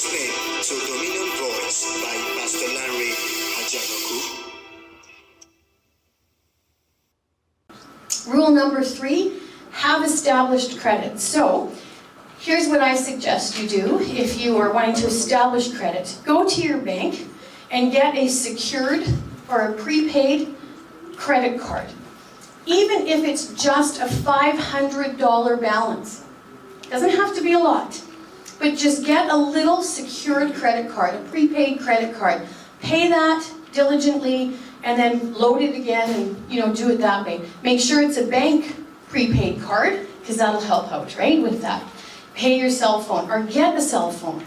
listening to Dominion Voice by Pastor Larry Ajanoku. Rule number 3, have established credit. So, here's what I suggest you do if you are wanting to establish credit. Go to your bank and get a secured or a prepaid credit card. Even if it's just a $500 balance. Doesn't have to be a lot. But just get a little secured credit card, a prepaid credit card. Pay that diligently and then load it again and do it that way. Make sure it's a bank prepaid card because that'll help out, right, with that. Pay your cell phone or get a cell phone.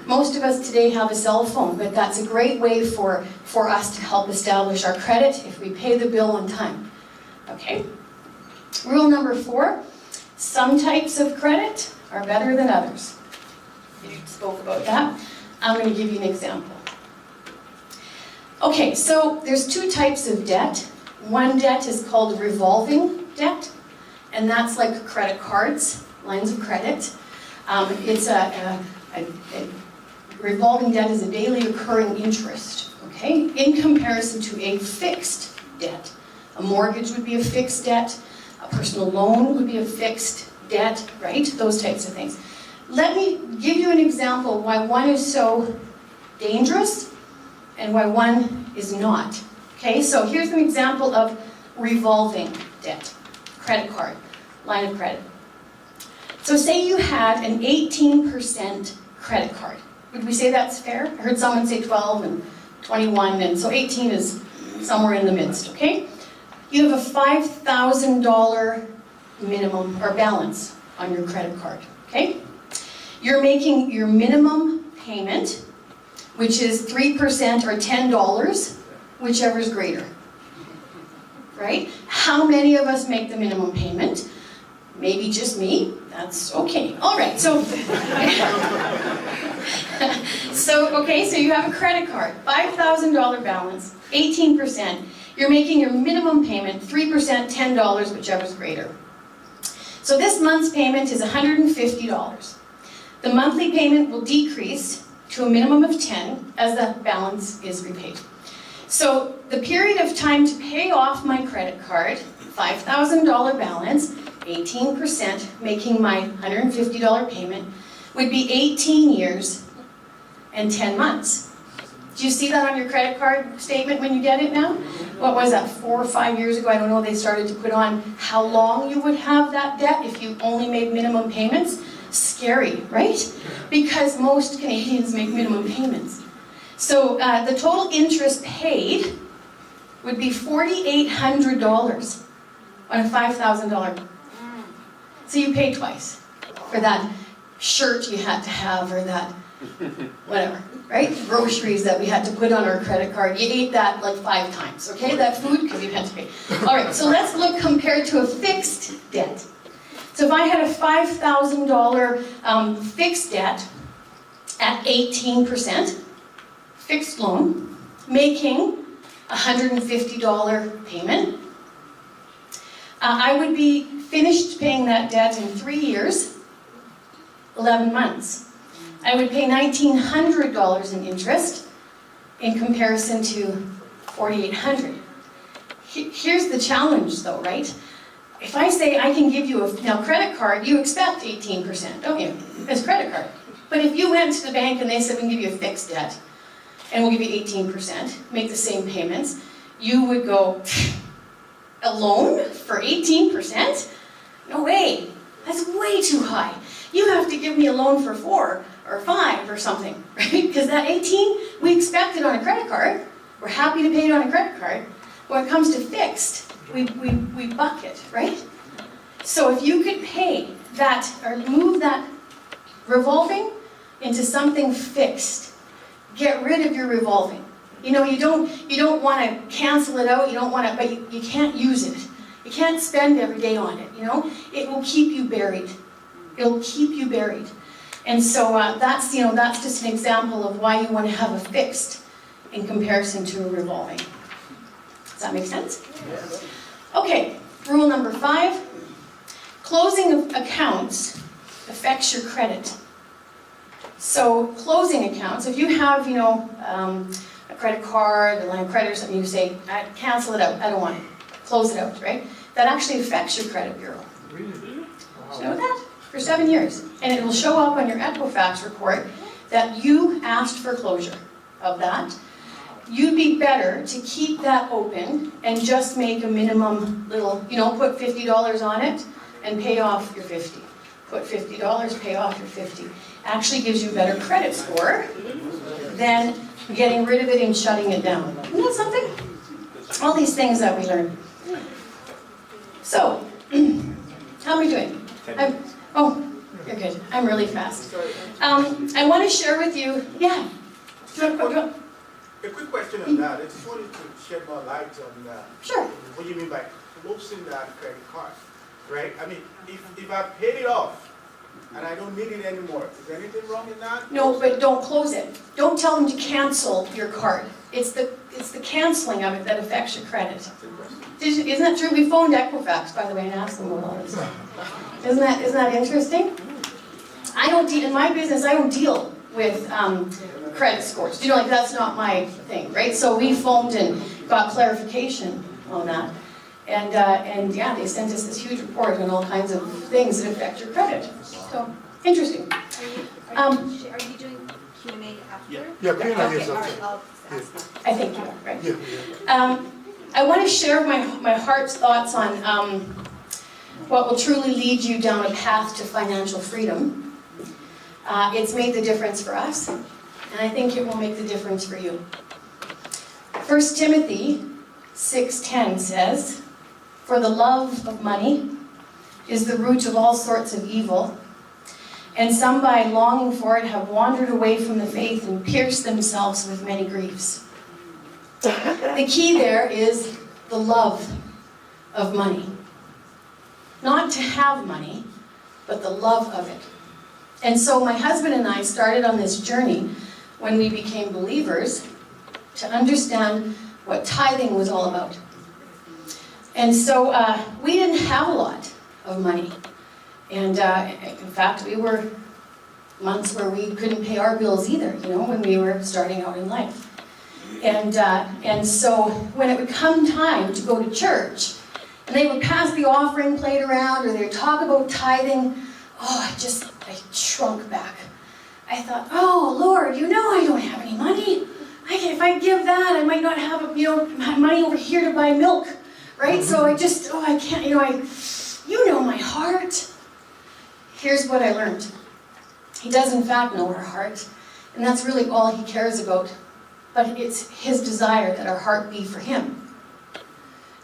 Most of us today have a cell phone, but that's a great way for us to help establish our credit if we pay the bill on time. Okay? Rule number 4, some types of credit are better than others. You spoke about that. I'm going to give you an example. Okay, so there's 2 types of debt. One debt is called revolving debt, and that's like credit cards, lines of credit. It's a revolving debt is a daily occurring interest, okay, in comparison to a fixed debt. A mortgage would be a fixed debt, a personal loan would be a fixed debt, right? Those types of things. Let me give you an example why one is so dangerous and why one is not. Okay, so here's an example of revolving debt, credit card, line of credit. So say you had an 18% credit card. Would we say that's fair? I heard someone say 12 and 21, and so 18 is somewhere in the midst, okay? You have a $5,000 minimum or balance on your credit card, okay? You're making your minimum payment, which is 3% or $10, whichever is greater, right? How many of us make the minimum payment? Maybe just me. That's okay. All right, so so you have a credit card, $5,000 balance, 18%. You're making your minimum payment, 3%, $10, whichever is greater. So this month's payment is $150. The monthly payment will decrease to a minimum of $10 as the balance is repaid. So the period of time to pay off my credit card, $5,000 balance, 18%, making my $150 payment, would be 18 years and 10 months. Do you see that on your credit card statement when you get it now? What was that, 4 or 5 years ago? I don't know, they started to put on how long you would have that debt if you only made minimum payments. Scary, right? Because most Canadians make minimum payments. So the total interest paid would be $4,800 on a $5,000. So you pay twice for that shirt you had to have or that whatever, right? Groceries that we had to put on our credit card. You ate that like 5 times, okay? That food, because you had to pay. All right, so let's look compared to a fixed debt. So if I had a $5,000 fixed debt at 18%, fixed loan, making $150 payment, I would be finished paying that debt in 3 years, 11 months. I would pay $1,900 in interest in comparison to $4,800. Here's the challenge though, right? If I say I can give you now credit card, you expect 18%, don't you? As credit card. But if you went to the bank and they said we can give you a fixed debt, and we'll give you 18%, make the same payments, you would go, a loan for 18%? No way, that's way too high. You have to give me a loan for 4 or 5 or something, right? Because that 18, we expect it on a credit card. We're happy to pay it on a credit card. When it comes to fixed, we bucket, right? So if you could pay that, or move that revolving into something fixed, get rid of your revolving. You don't want to cancel it out, but you can't use it. You can't spend every day on it, It will keep you buried. It'll keep you buried. And so that's just an example of why you want to have a fixed in comparison to a revolving. Does that make sense? Yes. Okay, rule number 5. Closing of accounts affects your credit. So closing accounts, if you have, a credit card, a line of credit or something, you say, cancel it out, I don't want it. Close it out, right? That actually affects your credit bureau. Really? Did you know that? For 7 years. And it will show up on your Equifax report that you asked for closure of that. You'd be better to keep that open and just make a minimum little, put $50 on it and pay off your 50. Put $50, pay off your 50. Actually gives you a better credit score than getting rid of it and shutting it down. Isn't that something? All these things that we learn. So, how am I doing? You're good. I'm really fast. I want to share with you, yeah. A quick question on that. I just wanted to shed more light on Sure. what you mean by closing that credit card, right? I mean, if I paid it off and I don't need it anymore, is there anything wrong in that? No, but don't close it. Don't tell them to cancel your card. It's the canceling of it that affects your credit. Isn't that true? We phoned Equifax, by the way, and asked them about all this. Isn't that interesting? In my business, I don't deal with credit scores. That's not my thing, right? So we phoned and got clarification on that. And yeah, they sent us this huge report on all kinds of things that affect your credit. So, interesting. Are you doing Q&A after? Yeah, Q&A Okay. is All right, after. I'll ask that. I think you are, right? Yeah. I want to share my heart's thoughts on what will truly lead you down a path to financial freedom. It's made the difference for us, and I think it will make the difference for you. 1 Timothy 6:10 says, "For the love of money is the root of all sorts of evil, and some by longing for it have wandered away from the faith and pierced themselves with many griefs." The key there is the love of money. Not to have money, but the love of it. And so my husband and I started on this journey when we became believers to understand what tithing was all about. And so we didn't have a lot of money. And in fact, we were months where we couldn't pay our bills either, when we were starting out in life. And so when it would come time to go to church, and they would pass the offering plate around, or they would talk about tithing, I shrunk back. I thought, oh Lord, I don't have any money. If I give that, I might not have money over here to buy milk, right? So I can't, my heart. Here's what I learned. He does in fact know our heart, and that's really all he cares about. But it's his desire that our heart be for him.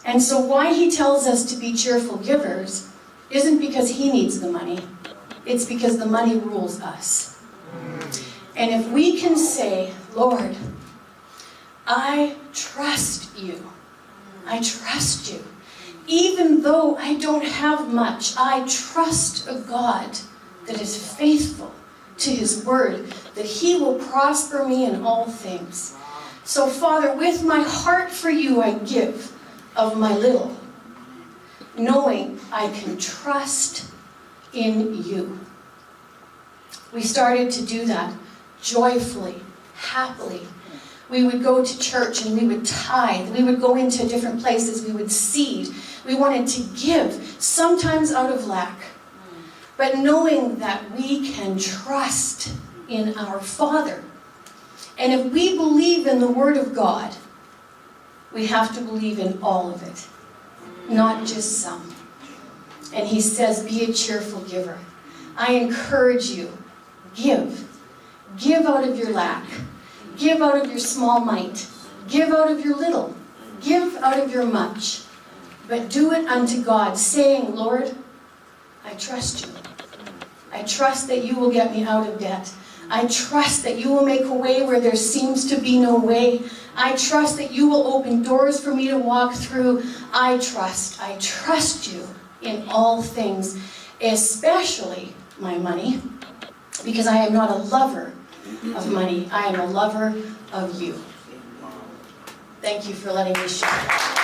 And so why he tells us to be cheerful givers isn't because he needs the money. It's because the money rules us. And if we can say, Lord, I trust you. I trust you. Even though I don't have much, I trust a God that is faithful to his word, that he will prosper me in all things. So Father, with my heart for you, I give of my little, knowing I can trust in you. We started to do that joyfully, happily. We would go to church and we would tithe. We would go into different places. We would seed. We wanted to give, sometimes out of lack, but knowing that we can trust in our Father. And if we believe in the Word of God, we have to believe in all of it, not just some. And he says, be a cheerful giver. I encourage you, give. Give out of your lack. Give out of your small might. Give out of your little. Give out of your much. But do it unto God, saying, Lord, I trust you. I trust that you will get me out of debt. I trust that you will make a way where there seems to be no way. I trust that you will open doors for me to walk through. I trust you in all things, especially my money, because I am not a lover of money. I am a lover of you. Thank you for letting me share.